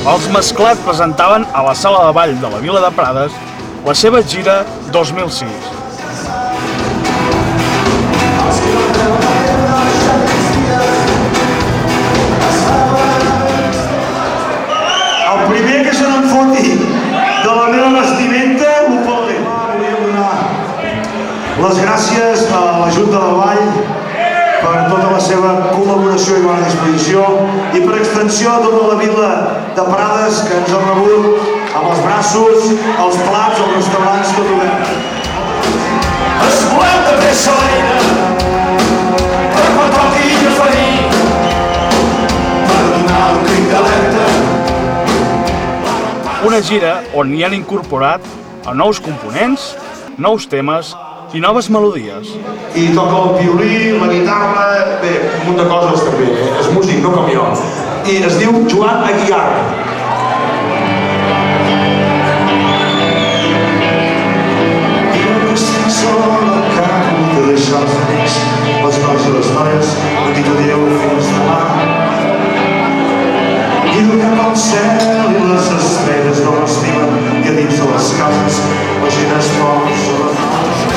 Els Mesclat presentaven a la Sala de Ball de la Vila de Prades la seva gira 2006. El primer que se n'enfoti de la meva vestimenta ho pot fer. Volia donar les gràcies a la Junta del Vall per tota la seva col·laboració i bona disposició i per extensió a tota la Vila de Prades que ens ha rebut amb els braços, els plats, els restaurants, tot obert. Es volem de pressa l'eina per quan toqui oferir per donar un crit d'alerta. Una gira on hi han incorporat a nous components, nous temes i noves melodies. I toca el violí, la guitarra, bé, un munt de coses també, és músic, no com jo. I es diu Joan Aguiar. De deixar els amics, els nois i les noies, no dic adéu fins demà. Guiu cap al cel i les estrelles no m'estimen i a dins de les cases la gent es posa la mà.